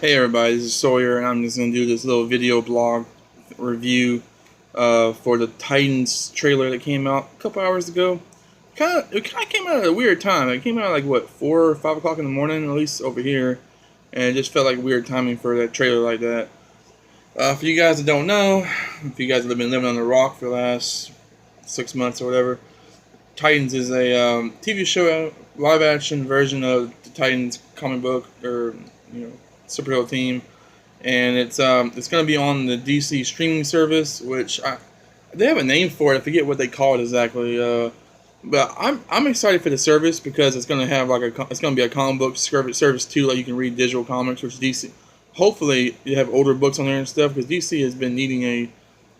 Hey everybody, this is Sawyer, and I'm just going to do this little video blog review for the Titans trailer that came out a couple hours ago. It kind of came out at a weird time. It came out like, what, 4 or 5 o'clock in the morning, at least over here, and it just felt like weird timing for that trailer like that. For you guys that don't know, if you guys have been living on the rock for the last 6 months or whatever, Titans is a TV show, live action version of the Titans comic book, or superhero team, and it's going to be on the DC streaming service, which they have a name for it. I forget what they call it exactly, but I'm excited for the service because it's going to have it's going to be a comic book service too. Like you can read digital comics, which DC. Hopefully, you have older books on there and stuff because DC has been needing a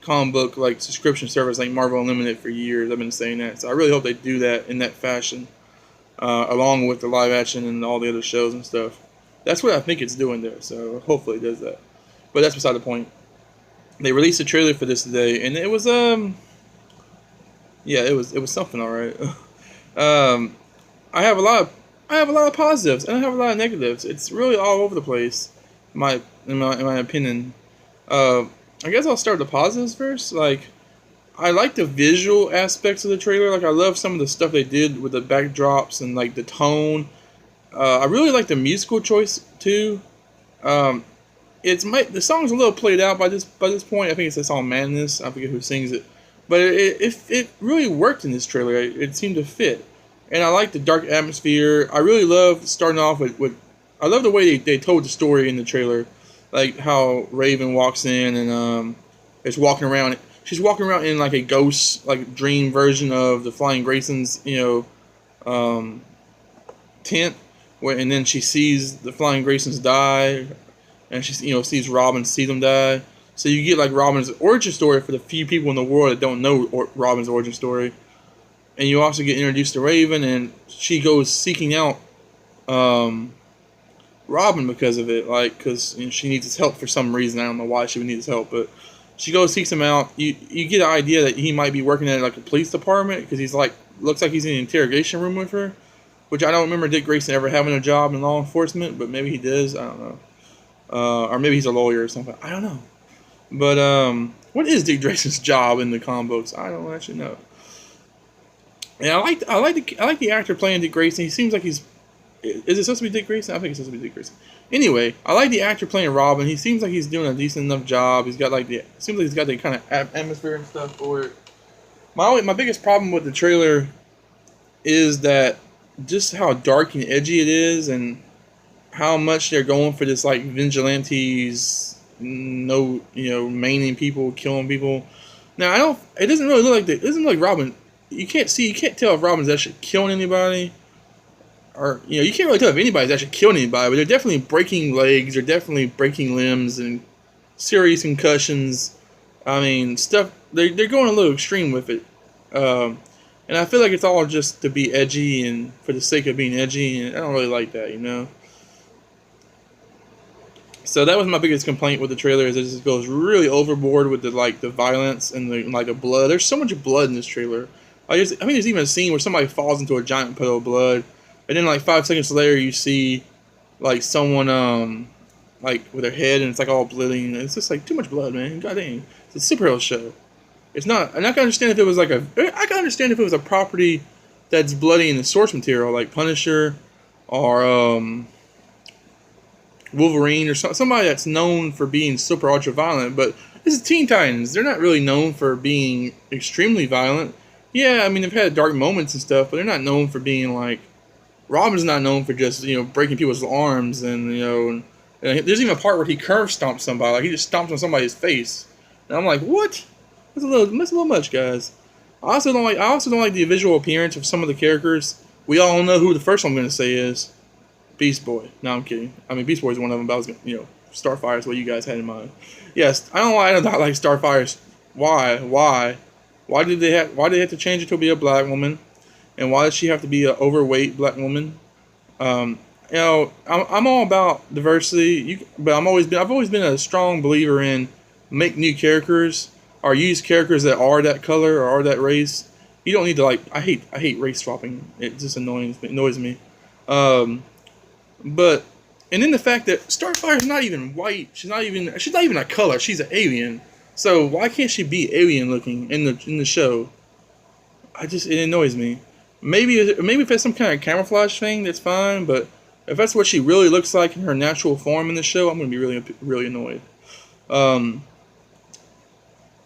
comic book like subscription service like Marvel Unlimited for years. I've been saying that, so I really hope they do that in that fashion, along with the live action and all the other shows and stuff. That's what I think it's doing there, so hopefully it does that. But that's beside the point. They released a trailer for this today, and it was yeah, it was something, all right. I have a lot of positives, and I have a lot of negatives. It's really all over the place, in my opinion. I guess I'll start with the positives first. Like, I like the visual aspects of the trailer. Like, I love some of the stuff they did with the backdrops and like the tone. I really like the musical choice too. The song's a little played out by this point. I think it's the song "Madness." I forget who sings it, but it really worked in this trailer. It seemed to fit, and I like the dark atmosphere. I really love starting off with I love the way they told the story in the trailer, like how Raven walks in and is walking around. She's walking around in like a ghost, like dream version of the Flying Graysons, tent. And then she sees the Flying Graysons die, and she sees Robin see them die. So you get like Robin's origin story for the few people in the world that don't know Robin's origin story, and you also get introduced to Raven, and she goes seeking out Robin because of it, like because she needs his help for some reason. I don't know why she would need his help, but she goes seeks him out. You get the idea that he might be working at like a police department because he's like looks like he's in an interrogation room with her. Which I don't remember Dick Grayson ever having a job in law enforcement, but maybe he does. I don't know. Or maybe he's a lawyer or something. I don't know. But what is Dick Grayson's job in the comic books? I don't actually know. And I like the actor playing Dick Grayson. He seems like he's. Is it supposed to be Dick Grayson? I think it's supposed to be Dick Grayson. Anyway, I like the actor playing Robin. He seems like he's doing a decent enough job. Seems like he's got the kind of atmosphere and stuff for it. My biggest problem with the trailer is that just how dark and edgy it is, and how much they're going for this like vigilantes, maiming people, killing people. Now it doesn't really look like that. It doesn't look like Robin. You can't tell if Robin's actually killing anybody, or you can't really tell if anybody's actually killing anybody. But they're definitely breaking legs. They're definitely breaking limbs and serious concussions. I mean, stuff. They're going a little extreme with it. And I feel like it's all just to be edgy and for the sake of being edgy, and I don't really like that, So that was my biggest complaint with the trailer, is it just goes really overboard with the violence and the blood. There's so much blood in this trailer. There's even a scene where somebody falls into a giant puddle of blood, and then 5 seconds later you see someone with their head, and it's all bloody, and it's just too much blood, man. God dang, it's a superhero show. It's not, and I can understand if it was I can understand if it was a property that's bloody in the source material, like Punisher, or Wolverine, or somebody that's known for being super ultra violent. But this is Teen Titans. They're not really known for being extremely violent. Yeah, I mean they've had dark moments and stuff, but they're not known for being Robin's not known for just breaking people's arms, and and there's even a part where he curve stomps somebody, he just stomps on somebody's face, and I'm like, what? That's a little much, guys. I also don't like the visual appearance of some of the characters. We all know who the first one I'm going to say is. Beast Boy. No, I'm kidding. I mean, Beast Boy is one of them, but I was Starfire is what you guys had in mind. Yes, I don't like Starfire. Why did they have to change it to be a black woman? And why does she have to be an overweight black woman? I'm all about diversity, but I've always been a strong believer in make new characters, or use characters that are that color or are that race. You don't need to I hate race swapping. It just annoys me. But And then the fact that Starfire's not even white. She's not even a color. She's an alien. So why can't she be alien looking in the show? It annoys me. Maybe if it's some kind of camouflage thing, that's fine. But if that's what she really looks like in her natural form in the show, I'm gonna be really annoyed.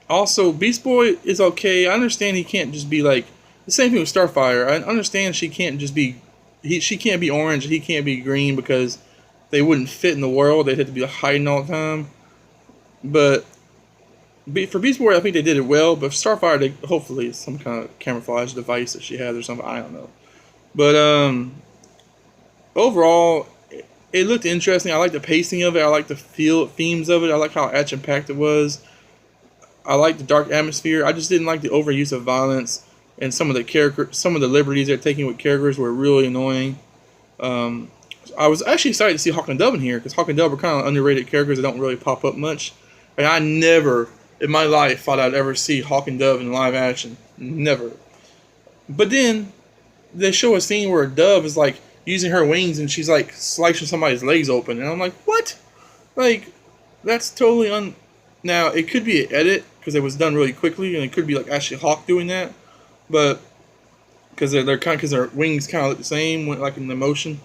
Also, Beast Boy is okay. I understand he can't just be like the same thing with Starfire. I understand she can't just be she can't be orange. He can't be green because they wouldn't fit in the world. They'd have to be hiding all the time. But for Beast Boy, I think they did it well. But for Starfire, hopefully it's some kind of camouflage device that she has or something. I don't know. But overall, it looked interesting. I like the pacing of it. I like the themes of it. I like how action-packed it was. I like the dark atmosphere. I just didn't like the overuse of violence and some of the liberties they're taking with characters were really annoying. I was actually excited to see Hawk and Dove in here because Hawk and Dove are kind of underrated characters that don't really pop up much. And I never in my life thought I'd ever see Hawk and Dove in live action. Never. But then they show a scene where Dove is like using her wings and she's like slicing somebody's legs open, and I'm like, what? Like, that's totally Now it could be an edit because it was done really quickly, and it could be like actually Hawk doing that, but because their wings kind of look the same, like in the motion.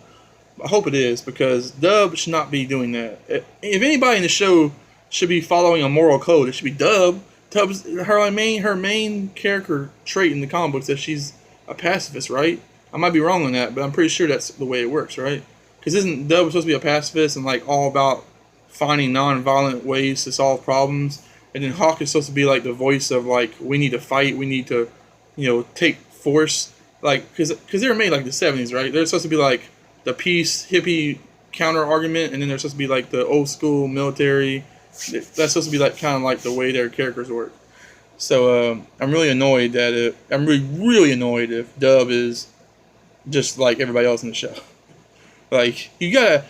I hope it is because Dove should not be doing that. If anybody in the show should be following a moral code, it should be Dove. Dub's her main character trait in the comic books that she's a pacifist, right? I might be wrong on that, but I'm pretty sure that's the way it works, right? Because isn't Dove supposed to be a pacifist and like all about finding non-violent ways to solve problems? And then Hawk is supposed to be like the voice of like, we need to fight, we need to, take force, like because they were made like the 70s, right? They're supposed to be like the peace hippie counter argument, and then they're supposed to be like the old school military. That's supposed to be like kind of like the way their characters work. So I'm really annoyed that I'm really annoyed if Dove is just like everybody else in the show. Like you gotta,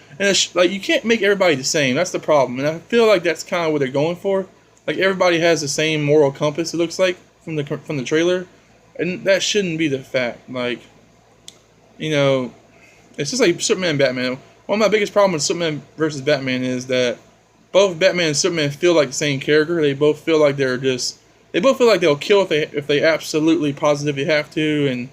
like you can't make everybody the same. That's the problem, and I feel like that's kind of what they're going for. Like everybody has the same moral compass. It looks like from the trailer, and that shouldn't be the fact. Like, it's just like Superman and Batman. One of my biggest problems with Superman versus Batman is that both Batman and Superman feel like the same character. They both feel like they'll kill if they absolutely positively have to, and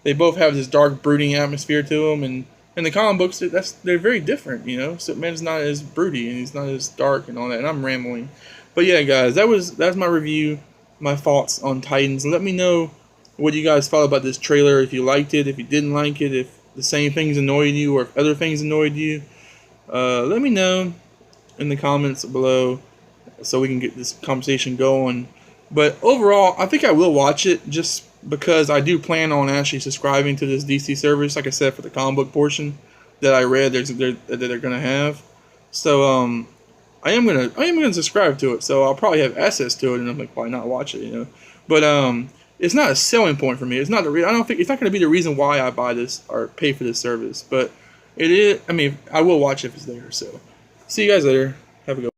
they both have this dark, brooding atmosphere to them. And in the comic books, they're very different. Superman's not as broody and he's not as dark and all that. And I'm rambling, but yeah, guys, that's my review, my thoughts on Titans. Let me know what you guys thought about this trailer. If you liked it, if you didn't like it, if the same things annoyed you, or if other things annoyed you. Let me know in the comments below so we can get this conversation going. But overall, I think I will watch it just because I do plan on actually subscribing to this DC service, like I said, for the comic book portion that I read that they're gonna have. So I am gonna subscribe to it. So I'll probably have access to it, and I'm like, why not watch it? But it's not a selling point for me. It's not I don't think it's not gonna be the reason why I buy this or pay for this service. But it is. I mean, I will watch it if it's there. So see you guys later. Have a good one.